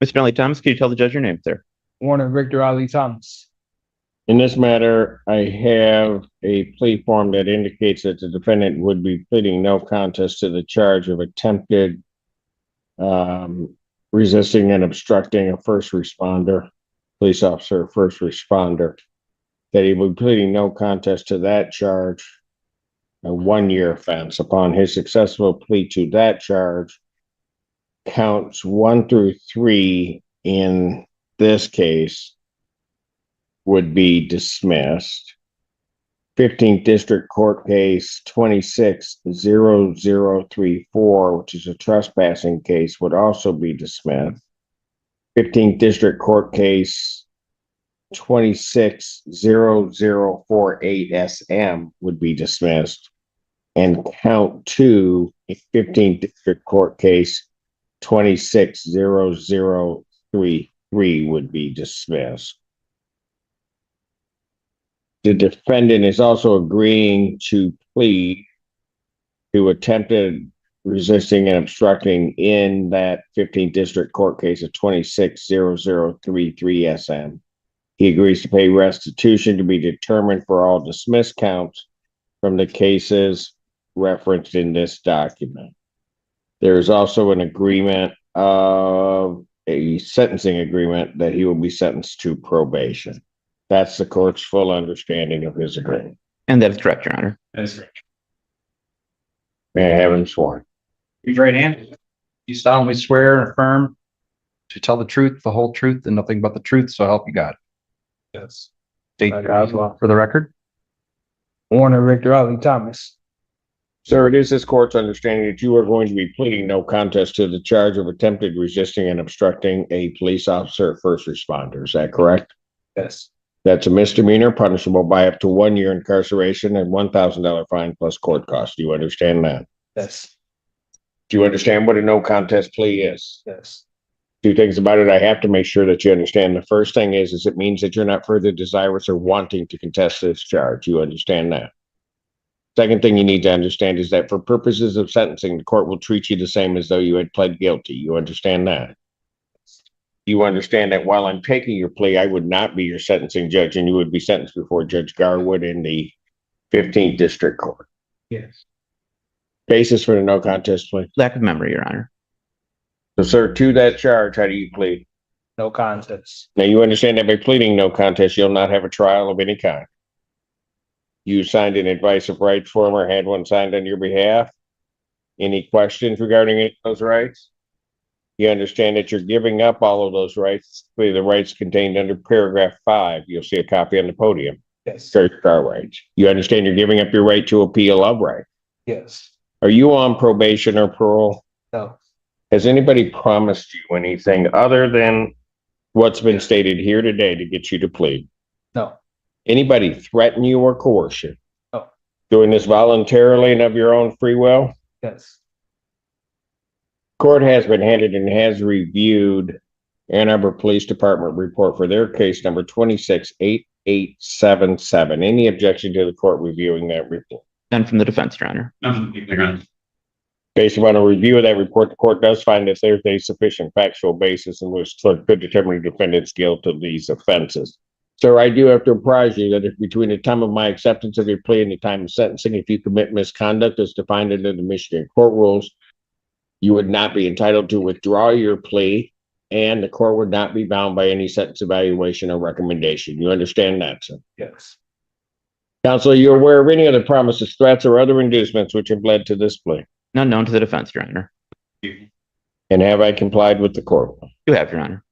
Mr. Ali Thomas, can you tell the judge your name, sir? Warner Victor Ali Thomas. In this matter, I have a plea form that indicates that the defendant would be pleading no contest to the charge of attempted resisting and obstructing a police officer, first responder, that he would be pleading no contest to that charge, a 1-year offense. Upon his successful plea to that charge, counts 1 through 3 in this case would be dismissed. 15th District Court Case 260034, which is a trespassing case, would also be dismissed. 15th District Court Case 260048 SM would be dismissed. And count 2, 15th District Court Case 260033 would be dismissed. The defendant is also agreeing to plead to attempted resisting and obstructing in that 15th District Court case of 260033 SM. He agrees to pay restitution to be determined for all dismissed counts from the cases referenced in this document. There is also an agreement of a sentencing agreement that he will be sentenced to probation. That's the court's full understanding of his agreement. And that is correct, Your Honor. That is correct. May I have him sworn? Raise your right hand. You solemnly swear and affirm to tell the truth, the whole truth, and nothing but the truth, so help you God. Yes. State God's law for the record. Warner Victor Ali Thomas. Sir, it is this court's understanding that you are going to be pleading no contest to the charge of attempted resisting and obstructing a police officer, first responder. Is that correct? Yes. That's a misdemeanor punishable by up to 1 year incarceration and $1,000 fine plus court costs. Do you understand that? Yes. Do you understand what a no contest plea is? Yes. 2 things about it I have to make sure that you understand. The first thing is it means that you're not further desirous or wanting to contest this charge. You understand that? Second thing you need to understand is that for purposes of sentencing, the court will treat you the same as though you had pled guilty. You understand that? You understand that while I'm taking your plea, I would not be your sentencing judge and you would be sentenced before Judge Garwood in the 15th District Court. Yes. Basis for the no contest plea? Lack of memory, Your Honor. So, sir, to that charge, how do you plead? No contest. Now, you understand that by pleading no contest, you'll not have a trial of any kind. You signed an advice of rights form or had one signed on your behalf. Any questions regarding any of those rights? You understand that you're giving up all of those rights, the rights contained under paragraph 5. You'll see a copy on the podium. Yes. Church car rights. You understand you're giving up your right to appeal of right. Yes. Are you on probation or parole? No. Has anybody promised you anything other than what's been stated here today to get you to plead? No. Anybody threaten you or coerce you? No. Doing this voluntarily and of your own free will? Yes. Court has been handed and has reviewed Ann Arbor Police Department report for their case number 268877. Any objection to the court reviewing that report? None from the defense, Your Honor. Based upon a review of that report, the court does find that there's a sufficient factual basis in which could determine the defendant's guilt of these offenses. Sir, I do have to apprise you that if between the time of my acceptance of your plea and the time of sentencing, if you commit misconduct as defined under the Michigan court rules, you would not be entitled to withdraw your plea, and the court would not be bound by any sentence evaluation or recommendation. You understand that, sir? Yes. Counsel, are you aware of any other promises, threats, or other inducements which have led to this plea? None known to the defense, Your Honor. And have I complied with the court? You have, Your Honor.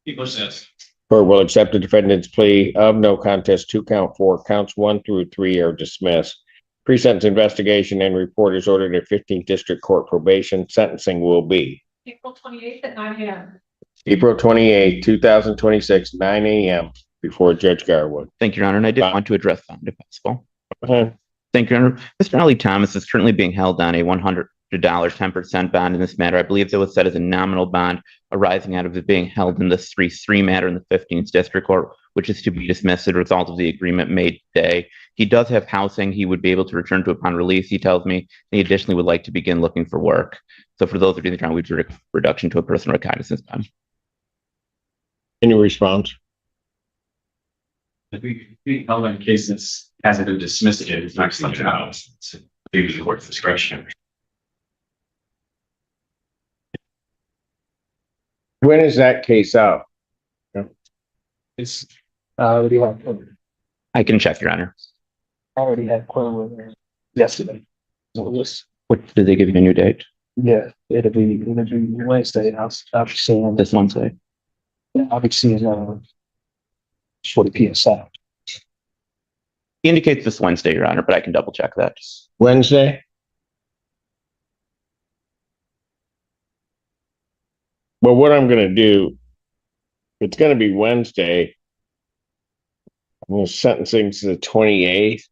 Court will accept the defendant's plea of no contest to count 4. Counts 1 through 3 are dismissed. Pre-sentence investigation and report is ordered at 15th District Court probation. Sentencing will be April 28th at 9 a.m. April 28, 2026, 9 a.m. before Judge Garwood. Thank you, Your Honor. And I did want to address that if possible. Uh-huh. Thank you, Your Honor. Mr. Ali Thomas is currently being held on a $100 10% bond in this matter. I believe it was set as a nominal bond arising out of it being held in the 3-3 matter in the 15th District Court, which is to be dismissed as a result of the agreement made today. He does have housing he would be able to return to upon release, he tells me. He additionally would like to begin looking for work. So for those of you in the trial, we'd reduction to a personal recognizance bond. Any response? If we held on cases hasn't been dismissed yet, it's not such a house. It's maybe the court's discretion. When is that case out? It's, I already had, I can check, Your Honor. court with her yesterday. So it was, What, did they give you a new date? yeah, it'll be Wednesday. I'll be seeing, This Wednesday? I'll be seeing, for the PSI. He indicates this Wednesday, Your Honor, but I can double check that. Wednesday? Well, what I'm gonna do, it's gonna be Wednesday. I'm gonna sentencing to the 28th.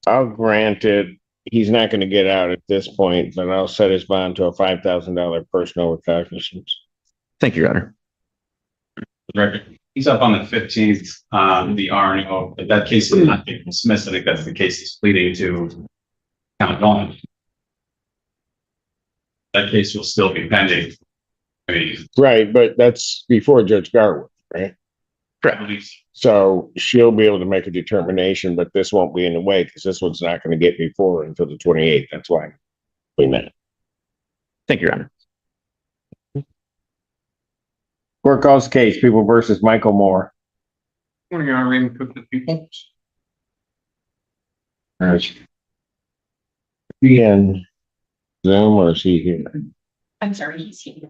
I'll grant it. He's not gonna get out at this point, but I'll set his bond to a $5,000 personal recognizance. Thank you, Your Honor. Record. He's up on the 15th, the RNO, but that case is not being dismissed. I think that's the case he's pleading to count on. That case will still be pending. I mean, Right, but that's before Judge Garwood, right? correct. So she'll be able to make a determination, but this won't be in the way because this one's not gonna get before until the 28th. That's why we met. Thank you, Your Honor. Court calls case, People versus Michael Moore. Morning, Your Honor, Raymond Cook, the people. And Zoom, or is he here? I'm sorry, he's here.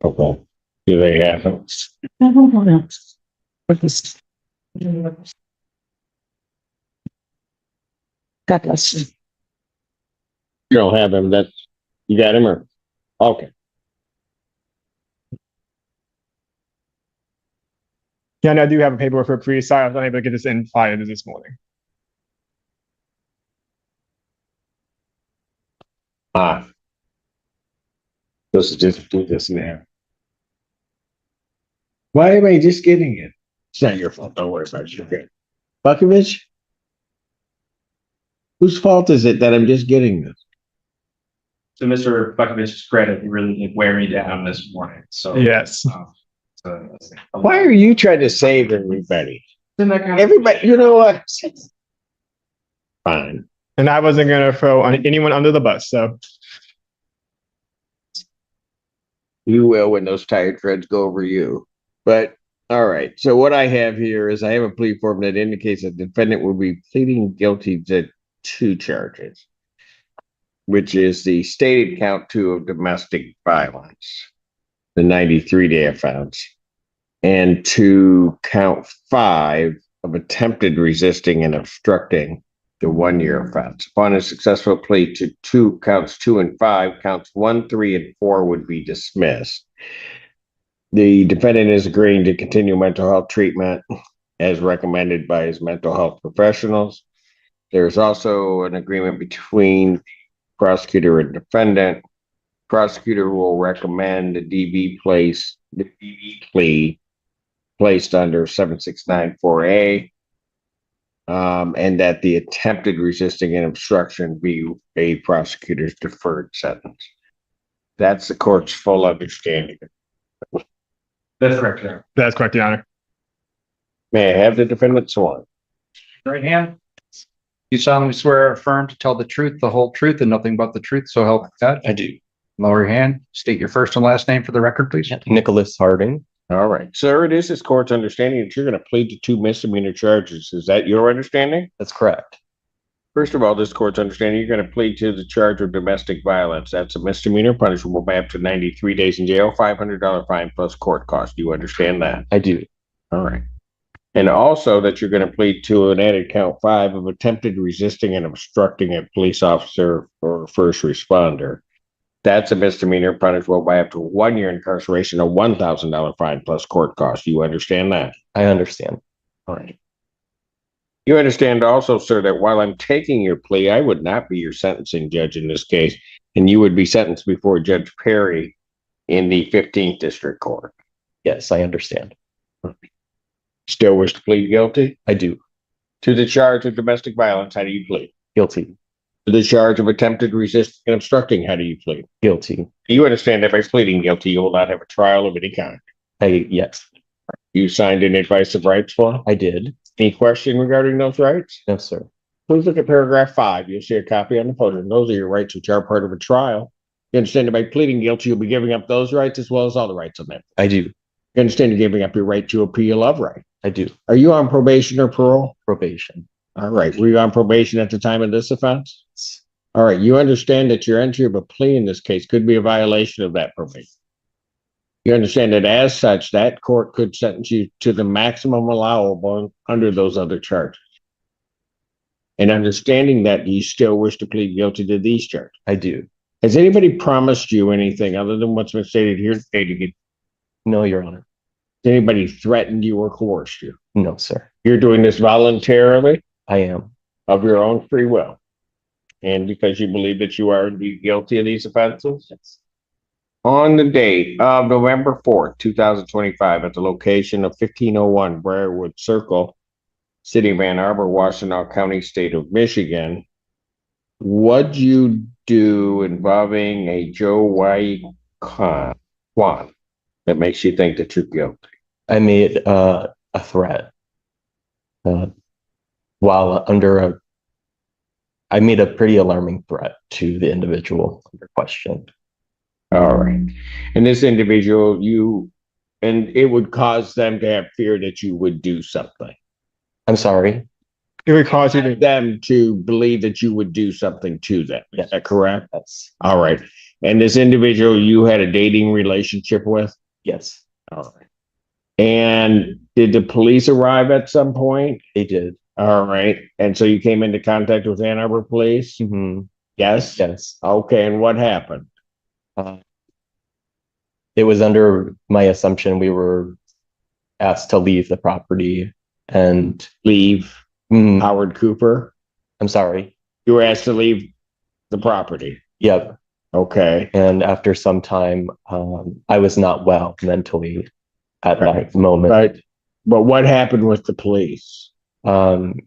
Okay. Do they have him? God bless you. You don't have him, that's, you got him or? Okay. Yeah, and I do have a paperwork for Plea, so I was unable to get this in prior to this morning. Ah. Let's just do this now. Why am I just getting it? It's not your fault, don't worry about it, you're good. Bukovich? Whose fault is it that I'm just getting this? To Mr. Bukovich's credit, he really did wear me down this morning. So Yes. Why are you trying to save everybody? Everybody, you know what? Fine. And I wasn't going to throw anyone under the bus, so. You will when those tire treads go over you. But, all right. So what I have here is I have a plea form that indicates that the defendant will be pleading guilty to 2 charges, which is the stated count 2 of domestic violence, the 93-day offense, and to count 5 of attempted resisting and obstructing the 1-year offense. Upon a successful plea to counts 2 and 5, counts 1, 3, and 4 would be dismissed. The defendant is agreeing to continue mental health treatment as recommended by his mental health professionals. There's also an agreement between prosecutor and defendant. Prosecutor will recommend the DV plea placed under 7694A. And that the attempted resisting and obstruction be a prosecutor's deferred sentence. That's the court's full understanding. That's correct, sir. That's correct, Your Honor. May I have the defendant sworn? Right hand. You solemnly swear or affirm to tell the truth, the whole truth, and nothing but the truth, so help you God. I do. Lower your hand. State your first and last name for the record, please. Nicholas Harding. All right, sir, it is this court's understanding that you're going to plead to 2 misdemeanor charges. Is that your understanding? That's correct. First of all, this court's understanding you're going to plead to the charge of domestic violence. That's a misdemeanor punishable by up to 93 days in jail, $500 fine plus court cost. Do you understand that? I do. All right. And also that you're going to plead to an added count 5 of attempted resisting and obstructing a police officer or first responder. That's a misdemeanor punishable by up to 1 year incarceration, a $1,000 fine plus court cost. You understand that? I understand. All right. You understand also, sir, that while I'm taking your plea, I would not be your sentencing judge in this case, and you would be sentenced before Judge Perry in the 15th District Court. Yes, I understand. Still wish to plead guilty I do. to the charge of domestic violence? How do you plead? Guilty. To the charge of attempted resisting and obstructing, how do you plead? Guilty. You understand that by pleading guilty, you will not have a trial of any kind. Yes, You signed an advice of rights form. I did. Any question regarding those rights? No, sir. Please look at paragraph 5. You'll see a copy on the podium. Those are your rights, which are part of a trial. You understand that by pleading guilty, you'll be giving up those rights as well as all the rights on that. I do. You understand you're giving up your right to appeal of right. I do. Are you on probation or parole? Probation. All right. Were you on probation at the time of this offense? All right. You understand that your entry of a plea in this case could be a violation of that probation. You understand that as such, that court could sentence you to the maximum allowable under those other charges. And understanding that, you still wish to plead guilty to these charges. I do. Has anybody promised you anything other than what's been stated here today to get? No, Your Honor. Has anybody threatened you or coerced you? No, sir. You're doing this voluntarily I am. of your own free will. And because you believe that you are indeed guilty of these offenses? Yes. On the date of November 4th, 2025, at the location of 1501 Briarwood Circle, City of Ann Arbor, Washtenaw County, State of Michigan, what'd you do involving a Joe White Kwan that makes you think that you're guilty? I made a threat while under I made a pretty alarming threat to the individual under question. All right. And this individual, and it would cause them to have fear that you would do something. I'm sorry. It would cause you to, Them to believe that you would do something to them. Is that correct? Yes. All right. And this individual you had a dating relationship with? Yes, All right. And did the police arrive at some point? they did. All right. And so you came into contact with Ann Arbor Police? Yes? Yes. Okay. And what happened? It was under my assumption we were asked to leave the property and Leave Mm, Howard Cooper? I'm sorry. You were asked to leave the property. Yep. Okay. And after some time, I was not well mentally at Right. that moment. But what happened with the police? Um,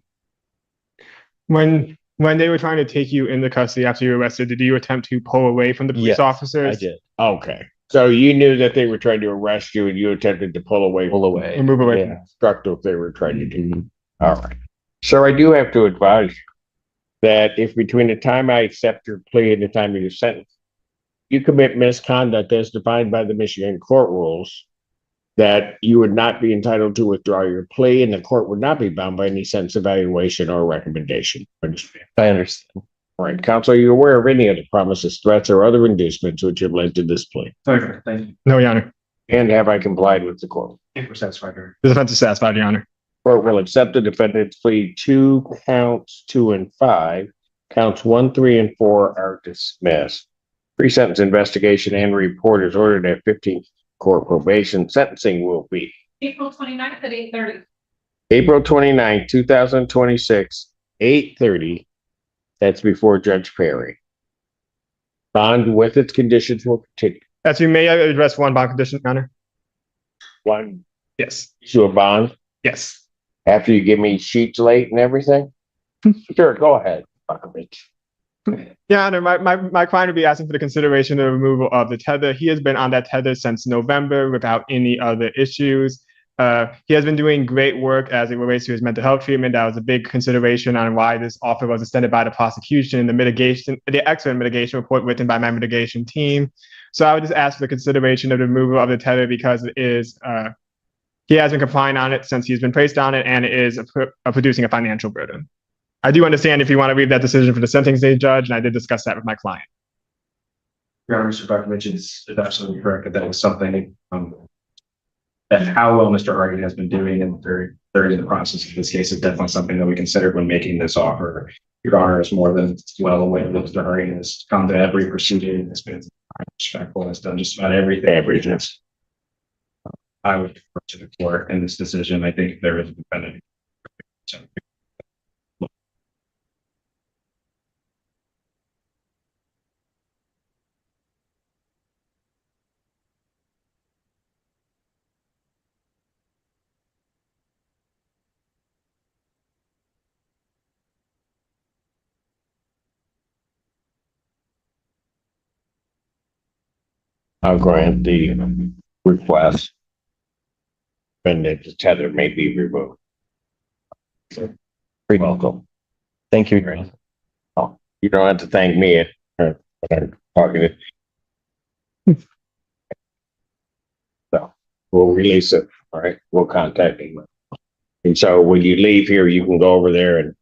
when they were trying to take you into custody after you were arrested, did you attempt to pull away from the police Yes, officers? I did. Okay. So you knew that they were trying to arrest you and you attempted to pull away, Pull away. Or move away from Yeah. obstruct what they were trying to do. Mhm. All right. So I do have to advise you that if between the time I accept your plea and the time of your sentence, you commit misconduct as defined by the Michigan court rules, that you would not be entitled to withdraw your plea and the court would not be bound by any sentence evaluation or recommendation. Understand? I understand. All right, counsel, are you aware of any other promises, threats, or other inducements which have led to this plea? Okay, thank you. No, Your Honor. And have I complied with the court? I think we're satisfied here. The defense is satisfied, Your Honor. Court will accept the defendant's plea to counts 2 and 5. Counts 1, 3, and 4 are dismissed. Pre-sentence investigation and report is ordered at 15 court probation. Sentencing will be April 29th at 8:30. April 29, 2026, 8:30. That's before Judge Perry. Bond with its conditions will continue. As you may address one bond condition, Your Honor. One, Yes. issue a bond Yes. after you give me sheets late and everything? Sure, go ahead. Buckovich. Yeah, Honor, my client would be asking for the consideration of removal of the tether. He has been on that tether since November without any other issues. He has been doing great work as it relates to his mental health treatment. That was a big consideration on why this offer was extended by the prosecution, the excellent mitigation report written by my mitigation team. So I would just ask for the consideration of the removal of the tether because it is, he has been complying on it since he's been placed on it, and it is producing a financial burden. I do understand if you want to leave that decision for the sentencing judge, and I did discuss that with my client. Your Honor, Mr. Buckovich is absolutely correct that was something, that how well Mr. Hardy has been doing and during the process of this case is definitely something that we considered when making this offer. Your Honor is more than well aware that Mr. Hardy has come to every proceeding, has been respectful, has done just about everything. I would defer to the court in this decision. I think there is a defendant. I'll grant the request. And that the tether may be removed. You're welcome. Thank you. Oh, you don't have to thank me when I'm talking to. So we'll release it. All right, we'll contact him. And so when you leave here, you can go over there and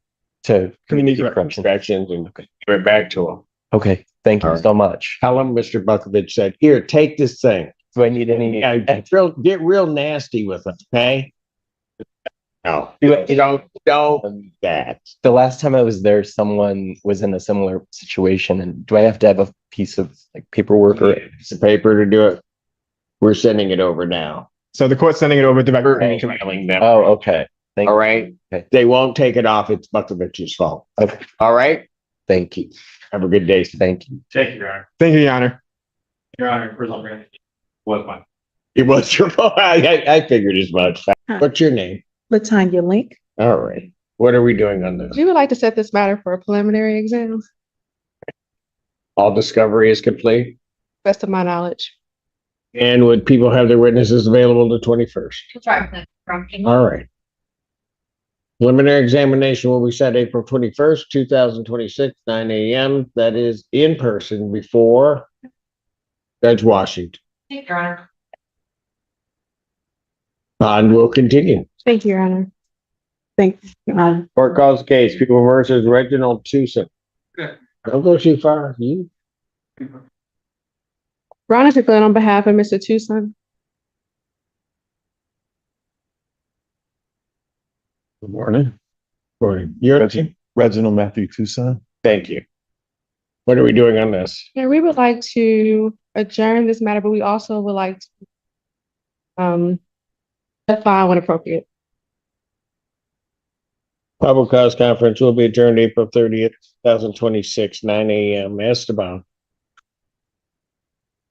To community corrections corrections. and give it back to him. Okay, thank you All right. so much. Tell him Mr. Bukovich said, here, take this thing. Do I need any? Yeah, get real nasty with it, okay? No, Do you don't do that. The last time I was there, someone was in a similar situation, and do I have to have a piece of like paperwork or? It's a paper to do it. We're sending it over now. So the court's sending it over We're directly. emailing them. Oh, okay. Thank All you. right. Okay. They won't take it off. It's Bukovich's fault. Okay. All right. Thank you. Have a good day. Thank you. Thank you, Your Honor. Thank you, Your Honor. Your Honor, result granted. Was mine. It was your fault. I figured as much. What's your name? Latanya Link. All right. What are we doing on this? We would like to set this matter for a preliminary exam, All discovery is complete. best of my knowledge. And would people have their witnesses available the 21st? All right. Preliminary examination will be set April 21st, 2026, 9 a.m. That is in person before Judge Washington. Thank you, Your Honor. And we'll continue. Thank you, Your Honor. Thank you, Your Honor. Court calls the case, People versus Reginald Tucson. Don't go too far. You. Ron is on behalf of Mr. Tucson. Good morning. Morning. You're, Reginald Matthew Tucson. thank you. What are we doing on this? Yeah, we would like to adjourn this matter, but we also would like to define when appropriate. Public cause conference will be adjourned April 30th, 2026, 9 a.m. Esteban.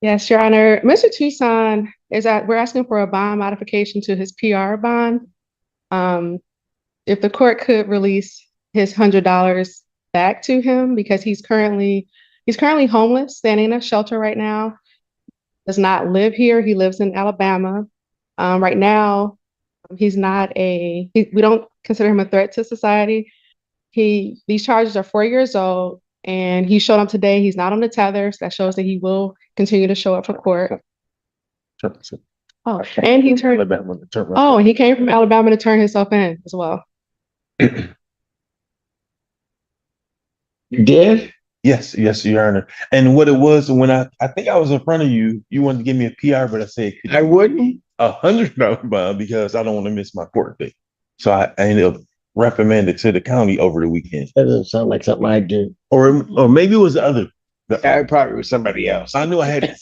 Yes, Your Honor. Mr. Tucson we're asking for a bond modification to his PR bond. If the court could release his $100 back to him because he's currently homeless, standing in a shelter right now, does not live here. He lives in Alabama. Right now, he's not we don't consider him a threat to society. These charges are 4 years old, and he showed up today. He's not on the tether, so that shows that he will continue to show up for court. Oh, and he came from Alabama to turn himself in as well. You did? Yes, Your Honor. And what it was when I think I was in front of you, you wanted to give me a PR, but I said I wouldn't. $100 bond because I don't want to miss my court date. So I ended up reprimanded to the county over the weekend. That doesn't sound like something I do. Or maybe it was the other. I probably was somebody else. I knew I had to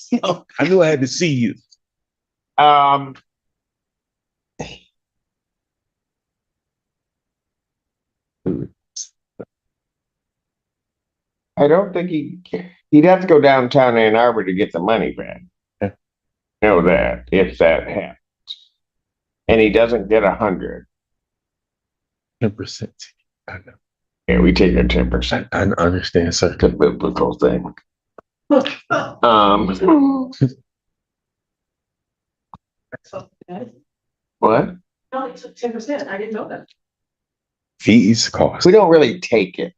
see you. I don't think he'd have to go downtown Ann Arbor to get the money back. Know that if that happens. And he doesn't get 100. 10%. I know. Yeah, we take a 10%. I understand, sir. The biblical thing. What? No, it took 10%. I didn't know that. Fees cost. We don't really take it.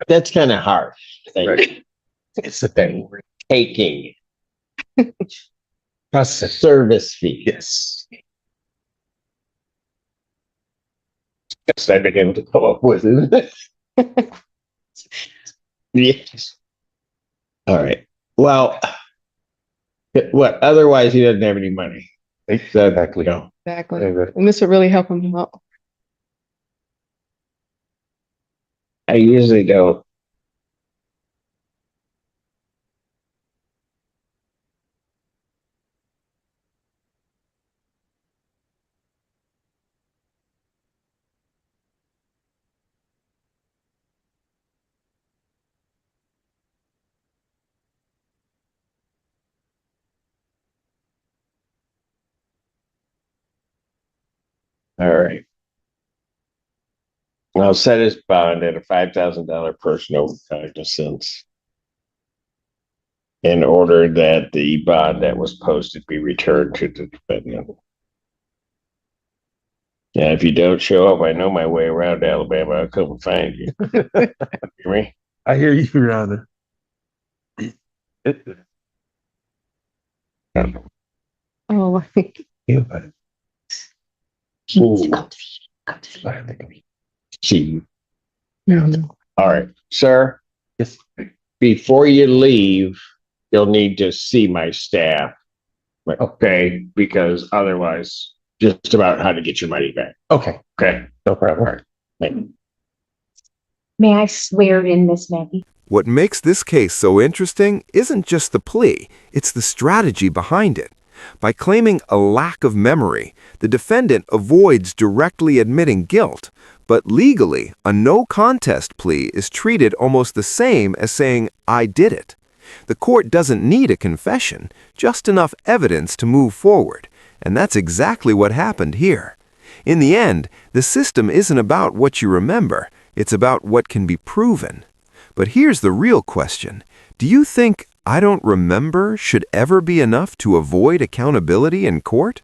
That's kind of harsh. Right. It's a thing. Taking Process. service fee. Yes. Guess I began to come up with it. Yes. All right. Well, what? Otherwise, he doesn't have any money. Exactly. No. Exactly. And this would really help him out. I usually don't. All right. I'll set his bond at a $5,000 personal cognizance. in order that the bond that was posted be returned to the defendant. Yeah, if you don't show up, I know my way around Alabama. I'll come and find you. Hear me? I hear you, Your Honor. Oh, Ooh. See. no. All right, sir. Yes. Before you leave, you'll need to see my staff. Okay, because otherwise, just about how to get your money back. Okay, Okay. no problem. May I swear in, Miss Maggie? What makes this case so interesting isn't just the plea, it's the strategy behind it. By claiming a lack of memory, the defendant avoids directly admitting guilt, but legally, a no-contest plea is treated almost the same as saying, "I did it." The court doesn't need a confession, just enough evidence to move forward, and that's exactly what happened here. In the end, the system isn't about what you remember, it's about what can be proven. But here's the real question. Do you think "I don't remember" should ever be enough to avoid accountability in court?